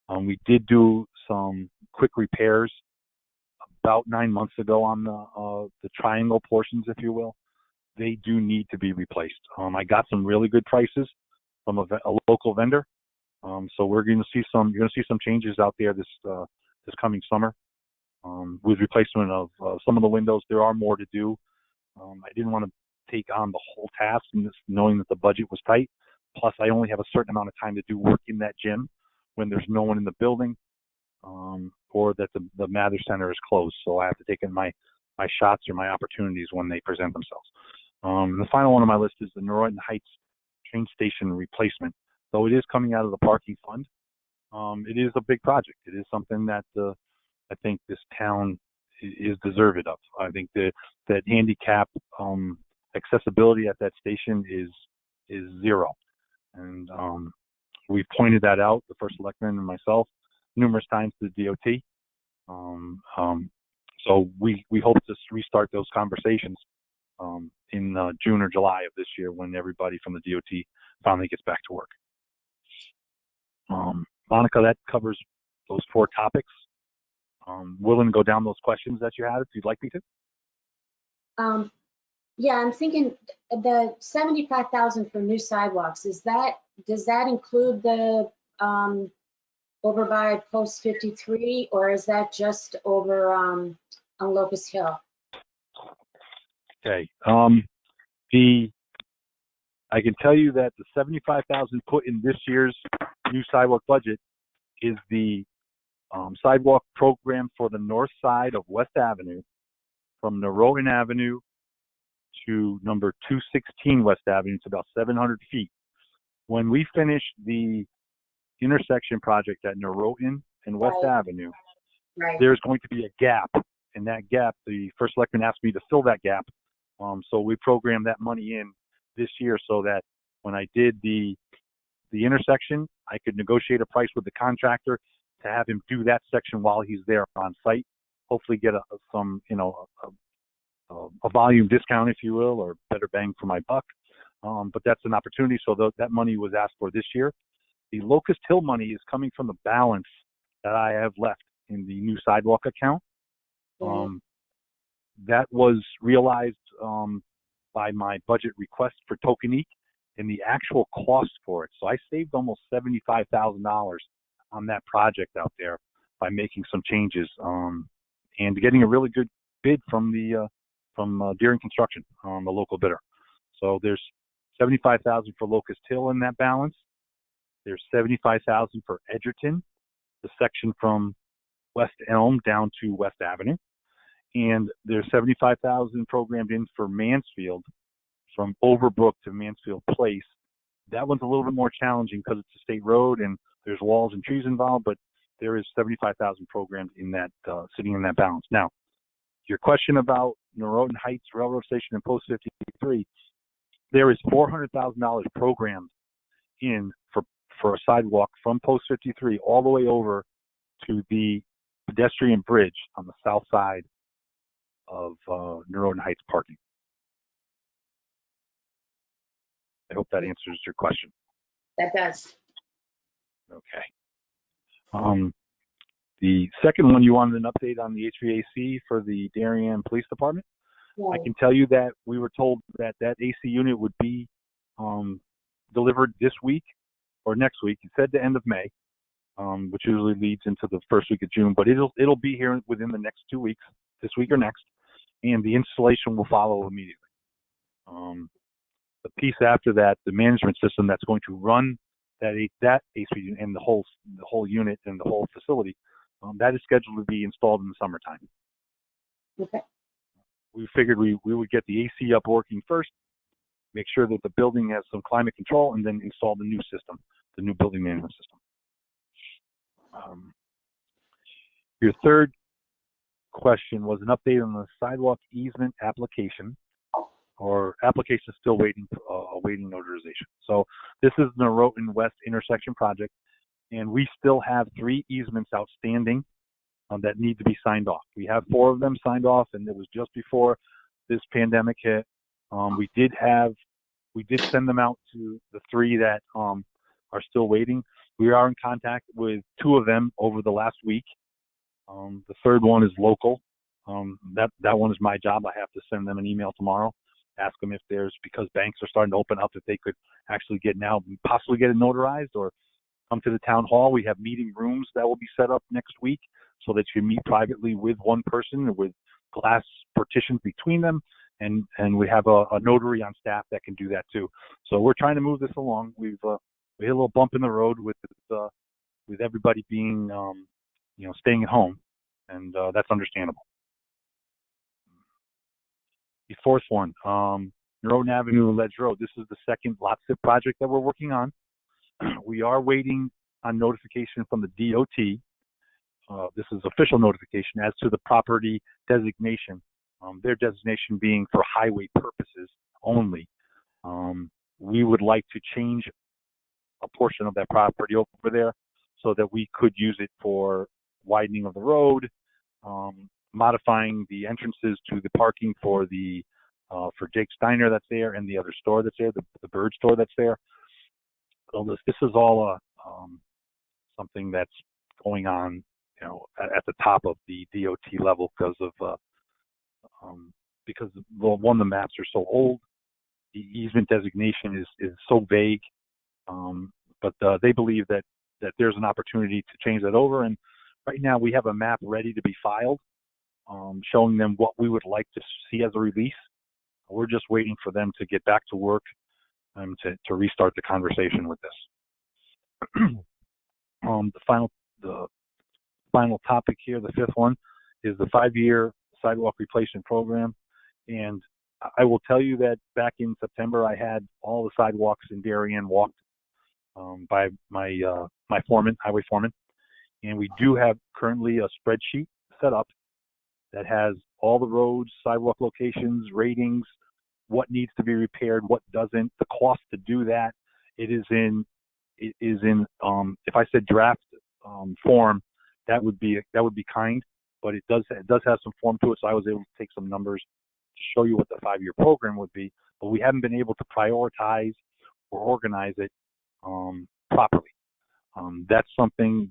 We did do some quick repairs about 9 months ago on the triangle portions, if you will. They do need to be replaced. I got some really good prices from a local vendor. So you're going to see some changes out there this coming summer with replacement of some of the windows. There are more to do. I didn't want to take on the whole task, knowing that the budget was tight. Plus, I only have a certain amount of time to do work in that gym when there's no one in the building, or that the Mather Center is closed. So I have to take in my shots or my opportunities when they present themselves. The final one on my list is the Norotan Heights train station replacement. Though it is coming out of the parking fund, it is a big project. It is something that I think this town is deserving of. I think that handicap accessibility at that station is zero, and we've pointed that out, the First Selectman and myself, numerous times to the DOT. So we hope to restart those conversations in June or July of this year, when everybody from the DOT finally gets back to work. Monica, that covers those 4 topics. Willing to go down those questions that you had, if you'd like me to. Yeah, I'm thinking the 75,000 for new sidewalks, does that include the over by post 53, or is that just over on Locust Hill? Okay. I can tell you that the 75,000 put in this year's new sidewalk budget is the sidewalk program for the north side of West Avenue, from Norotan Avenue to number 216 West Avenue. It's about 700 feet. When we finish the intersection project at Norotan and West Avenue, there's going to be a gap. And that gap, the First Selectman asked me to fill that gap. So we programmed that money in this year so that when I did the intersection, I could negotiate a price with the contractor to have him do that section while he's there on site. Hopefully get a volume discount, if you will, or better bang for my buck. But that's an opportunity. So that money was asked for this year. The Locust Hill money is coming from the balance that I have left in the new sidewalk account. That was realized by my budget request for Tokenique and the actual cost for it. So I saved almost $75,000 on that project out there by making some changes and getting a really good bid from Deering Construction, the local bidder. So there's $75,000 for Locust Hill in that balance. There's $75,000 for Edgerton, the section from West Elm down to West Avenue. And there's $75,000 programmed in for Mansfield, from Overbrook to Mansfield Place. That one's a little bit more challenging because it's a state road and there's walls and trees involved, but there is $75,000 programmed in that, sitting in that balance. Now, your question about Norotan Heights Railroad Station and Post 53, there is $400,000 programmed in for a sidewalk from Post 53 all the way over to the pedestrian bridge on the south side of Norotan Heights parking. I hope that answers your question. That does. Okay. The second one, you wanted an update on the HVAC for the Darien Police Department. I can tell you that we were told that that AC unit would be delivered this week or next week. It said the end of May, which usually leads into the first week of June, but it'll be here within the next 2 weeks, this week or next, and the installation will follow immediately. The piece after that, the management system that's going to run that AC unit and the whole unit and the whole facility, that is scheduled to be installed in the summertime. Okay. We figured we would get the AC up working first, make sure that the building has some climate control, and then install the new system, the new building management system. Your third question was an update on the sidewalk easement application, or application is still awaiting notarization. So this is the Norotan West intersection project, and we still have 3 easements outstanding that need to be signed off. We have 4 of them signed off, and it was just before this pandemic hit. We did send them out to the 3 that are still waiting. We are in contact with 2 of them over the last week. The third one is local. That one is my job. I have to send them an email tomorrow, ask them if because banks are starting to open up, if they could actually possibly get it notarized or come to the town hall. We have meeting rooms that will be set up next week so that you meet privately with one person with glass partitions between them. And we have a notary on staff that can do that too. So we're trying to move this along. We hit a little bump in the road with everybody being, staying at home, and that's understandable. The fourth one, Norotan Avenue and Ledge Road. This is the second lot SIP project that we're working on. We are waiting on notification from the DOT. This is official notification as to the property designation. Their designation being for highway purposes only. We would like to change a portion of that property over there so that we could use it for widening of the road, modifying the entrances to the parking for Jake Steiner that's there, and the other store that's there, the bird store that's there. So this is all something that's going on, at the top of the DOT level because the maps are so old. The easement designation is so vague, but they believe that there's an opportunity to change that over. And right now we have a map ready to be filed, showing them what we would like to see as a release. We're just waiting for them to get back to work and to restart the conversation with this. The final topic here, the fifth one, is the 5-year sidewalk replacement program. And I will tell you that back in September, I had all the sidewalks in Darien walked by my highway foreman. And we do have currently a spreadsheet set up that has all the roads, sidewalk locations, ratings, what needs to be repaired, what doesn't, the cost to do that. It is in if I said draft form, that would be kind, but it does have some form to it. So I was able to take some numbers to show you what the 5-year program would be, but we haven't been able to prioritize or organize it properly. That's something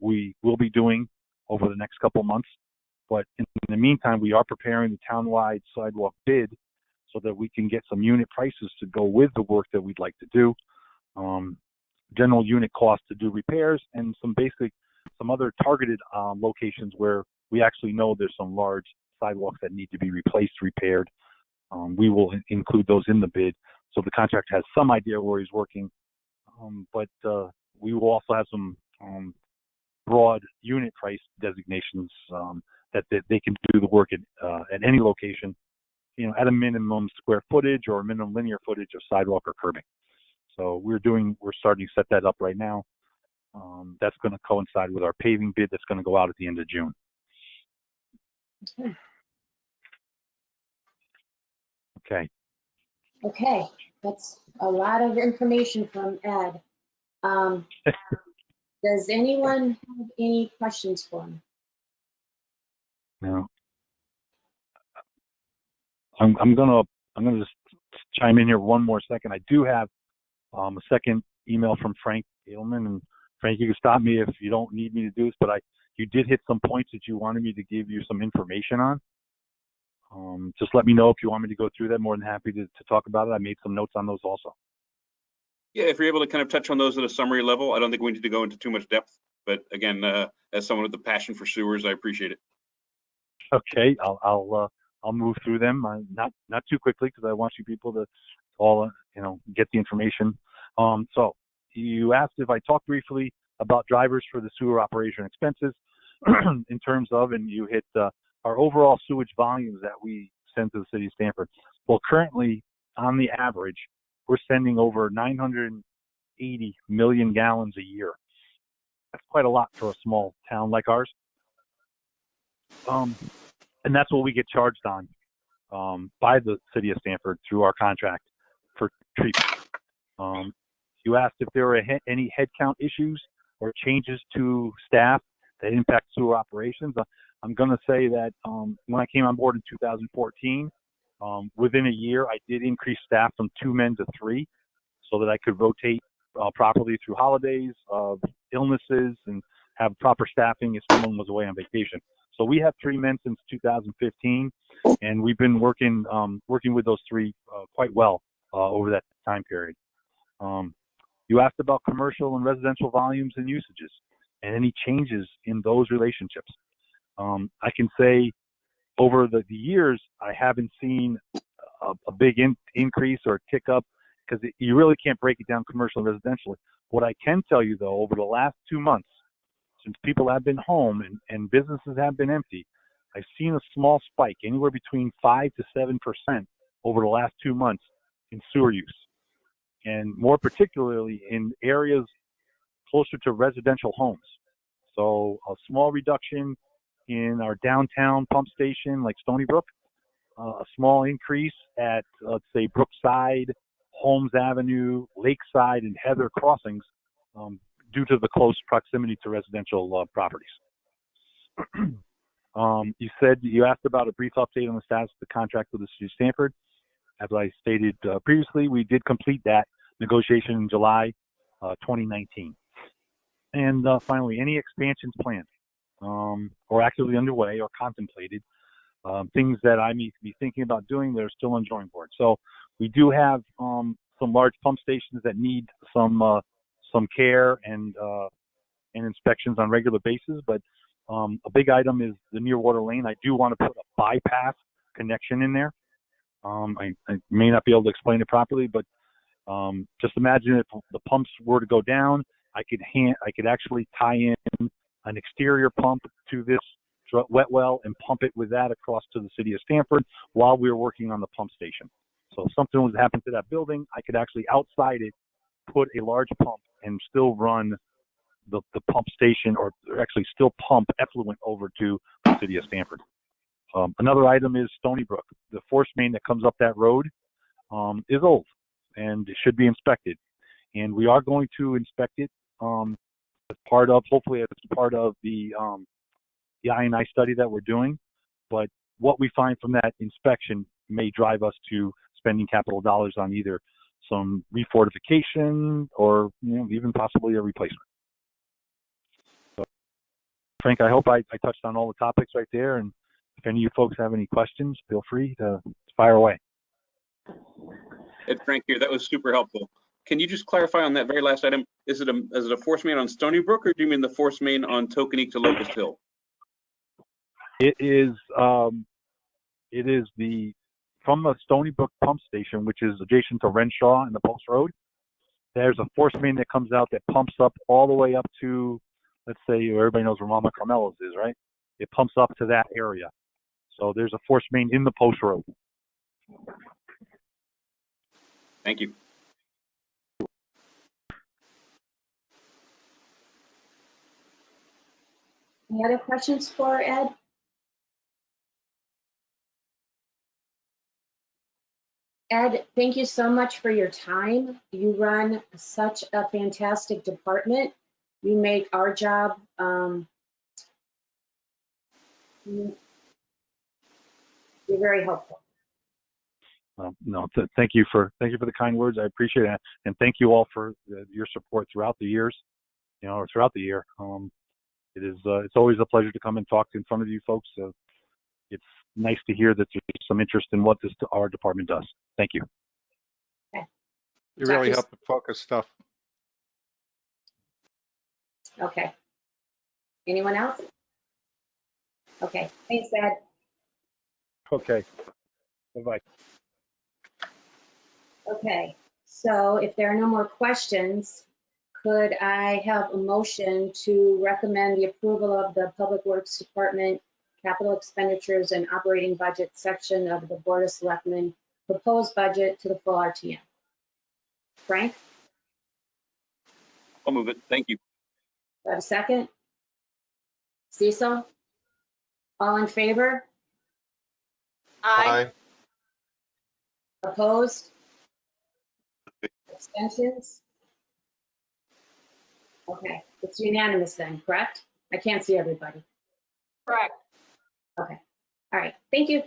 we will be doing over the next couple months. But in the meantime, we are preparing the townwide sidewalk bid so that we can get some unit prices to go with the work that we'd like to do. General unit cost to do repairs, and some other targeted locations where we actually know there's some large sidewalks that need to be replaced, repaired. We will include those in the bid so the contractor has some idea where he's working. But we will also have some broad unit price designations that they can do the work at any location, at a minimum square footage or minimum linear footage of sidewalk or curbing. So we're starting to set that up right now. That's going to coincide with our paving bid that's going to go out at the end of June. Okay, that's a lot of information from Ed. Does anyone have any questions for him? No. I'm gonna just chime in here one more second. I do have a second email from Frank Edelman, and Frank, you can stop me if you don't need me to do this, but you did hit some points that you wanted me to give you some information on. Just let me know if you want me to go through that. More than happy to talk about it. I made some notes on those also. Yeah, if you're able to kind of touch on those at a summary level, I don't think we need to go into too much depth. But again, as someone with a passion for sewers, I appreciate it. Okay, I'll move through them, not too quickly, because I want you people to all get the information. So you asked if I talked briefly about drivers for the sewer operation expenses in terms of, and you hit our overall sewage volumes that we send to the city of Stamford. Well, currently, on the average, we're sending over 980 million gallons a year. That's quite a lot for a small town like ours. And that's what we get charged on by the city of Stamford through our contract for treatment. You asked if there were any headcount issues or changes to staff that impact sewer operations. I'm going to say that when I came on board in 2014, within a year, I did increase staff from 2 men to 3 so that I could rotate properly through holidays, illnesses, and have proper staffing if someone was away on vacation. So we have 3 men since 2015, and we've been working with those 3 quite well over that time period. You asked about commercial and residential volumes and usages and any changes in those relationships. I can say over the years, I haven't seen a big increase or tick up, because you really can't break it down commercial and residentially. What I can tell you, though, over the last 2 months, since people have been home and businesses have been empty, I've seen a small spike, anywhere between 5 to 7% over the last 2 months in sewer use, and more particularly in areas closer to residential homes. So a small reduction in our downtown pump station like Stony Brook, a small increase at, let's say, Brookside, Holmes Avenue, Lakeside, and Heather crossings due to the close proximity to residential properties. You asked about a brief update on the status of the contract with the city of Stamford. As I stated previously, we did complete that negotiation in July 2019. And finally, any expansions planned or actively underway or contemplated, things that I may be thinking about doing that are still on drawing board. So we do have some large pump stations that need some care and inspections on regular basis, but a big item is the near water lane. I do want to put a bypass connection in there. I may not be able to explain it properly, but just imagine if the pumps were to go down, I could actually tie in an exterior pump to this wet well and pump it with that across to the city of Stamford while we were working on the pump station. So if something was to happen to that building, I could actually outside it put a large pump and still run the pump station, or actually still pump effluent over to the city of Stamford. Another item is Stony Brook. The force main that comes up that road is old and it should be inspected. And we are going to inspect it hopefully as part of the I&I study that we're doing. But what we find from that inspection may drive us to spending capital dollars on either some refortification or even possibly a replacement. So, Frank, I hope I touched on all the topics right there. And if any of you folks have any questions, feel free to fire away. Ed Frank here. That was super helpful. Can you just clarify on that very last item? Is it a force main on Stony Brook, or do you mean the force main on Tokenique to Locust Hill? It is from the Stony Brook pump station, which is adjacent to Renshaw and the Post Road. There's a force main that comes out that pumps up all the way up to, let's say, everybody knows where Mama Carmelo's is, right? It pumps up to that area. So there's a force main in the Post Road. Thank you. Any other questions for Ed? Ed, thank you so much for your time. You run such a fantastic department. You make our job you're very helpful. No, thank you for the kind words. I appreciate it, and thank you all for your support throughout the years. or throughout the year. It's always a pleasure to come and talk in front of you folks. It's nice to hear that there's some interest in what our department does. Thank you. You really help to focus stuff. Okay. Anyone else? Okay, thanks, Ed. Okay. Bye-bye. Okay, so if there are no more questions, could I have a motion to recommend the approval of the Public Works Department capital expenditures and operating budget section of the Board of Selectmen proposed budget to the full RTM? Frank, I'll move it. Thank you. do I have a second? Cecil? All in favor? Aye. Opposed? Abstentions? Okay, it's unanimous then, correct? I can't see everybody. Correct. Okay, all right, thank you.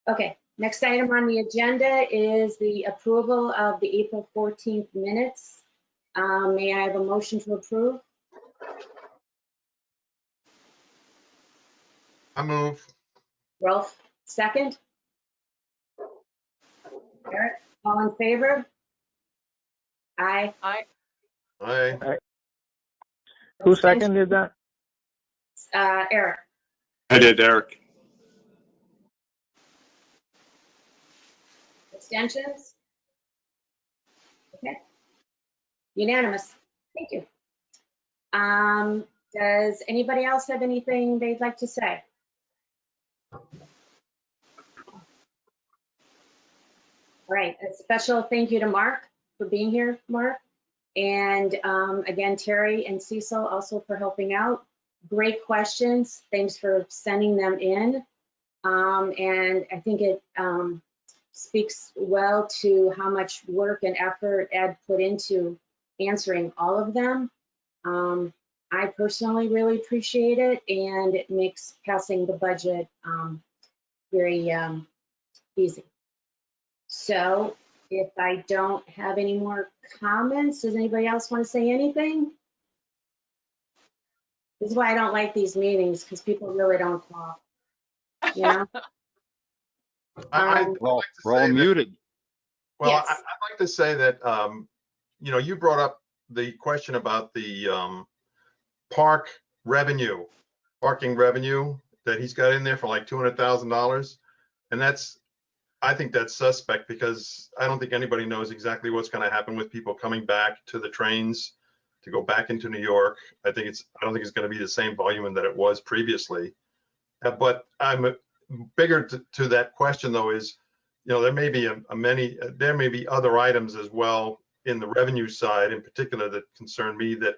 Okay, next item on the agenda is the approval of the April 14th minutes. May I have a motion to approve? I move. Rolf, second? Eric, all in favor? Aye. Aye. Who seconded that? Eric, I did, Eric. abstentions? Okay. Unanimous, thank you. Does anybody else have anything they'd like to say? All right, a special thank you to Mark for being here, Mark. And again, Terry and Cecil also for helping out. Great questions. Thanks for sending them in. And I think it speaks well to how much work and effort Ed put into answering all of them. I personally really appreciate it, and it makes passing the budget very easy. So if I don't have any more comments, does anybody else want to say anything? This is why I don't like these meetings, because people really don't talk, you know? I'd We're like to all say that- muted. Well, Yes. I'd like to say that, you brought up the question about the parking revenue that he's got in there for like $200,000. And I think that's suspect, because I don't think anybody knows exactly what's going to happen with people coming back to the trains to go back into New York. I don't think it's going to be the same volume that it was previously. But I'm bigger to that question though is, there may be there may be other items as well in the revenue side in particular that concern me that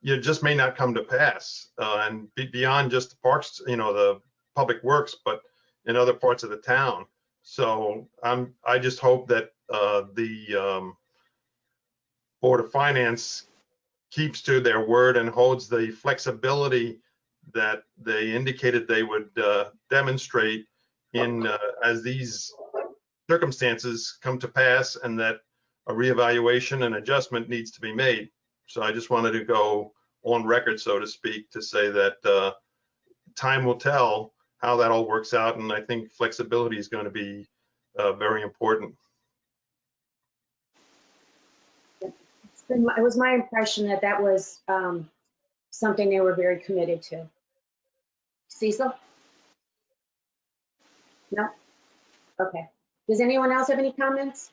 just may not come to pass, and beyond just the parks, the public works, but in other parts of the town. So I just hope that the Board of Finance keeps to their word and holds the flexibility that they indicated they would demonstrate as these circumstances come to pass, and that a reevaluation and adjustment needs to be made. So I just wanted to go on record, so to speak, to say that time will tell how that all works out, and I think flexibility is going to be very important. It was my impression that that was something they were very committed to. Cecil? No? Okay. Does anyone else have any comments?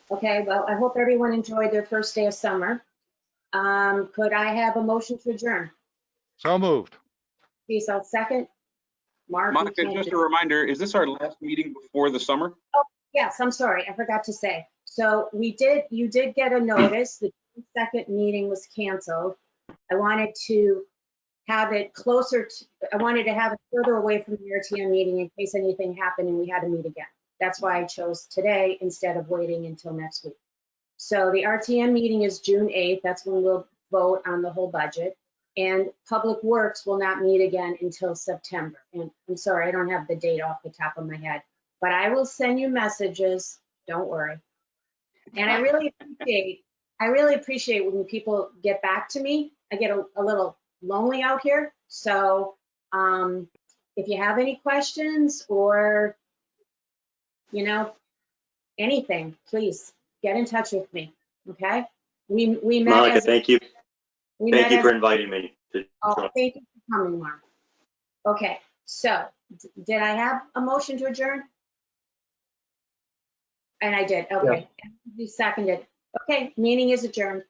Okay, well, I hope everyone enjoyed their first day of summer. Could I have a motion to adjourn? So moved. Cecil, second. Mark? you Monica, can't just do- a reminder, is this our last meeting before the summer? Yes, I'm sorry, I forgot to say. So you did get a notice, the second meeting was canceled. I wanted to have it I wanted to have it further away from the RTM meeting in case anything happened and we had to meet again. That's why I chose today instead of waiting until next week. So the RTM meeting is June 8th. That's when we'll vote on the whole budget. And Public Works will not meet again until September. And I'm sorry, I don't have the date off the top of my head, but I will send you messages. Don't worry. And I really appreciate I really appreciate when people get back to me. I get a little lonely out here. So if you have any questions or, you know, anything, please get in touch with me. Okay? We met Monica, as thank you. we Thank met you as for inviting me. oh, thank you for coming, Mark. Okay, so did I have a motion to adjourn? And I did. Okay. You seconded. Okay, meeting is adjourned.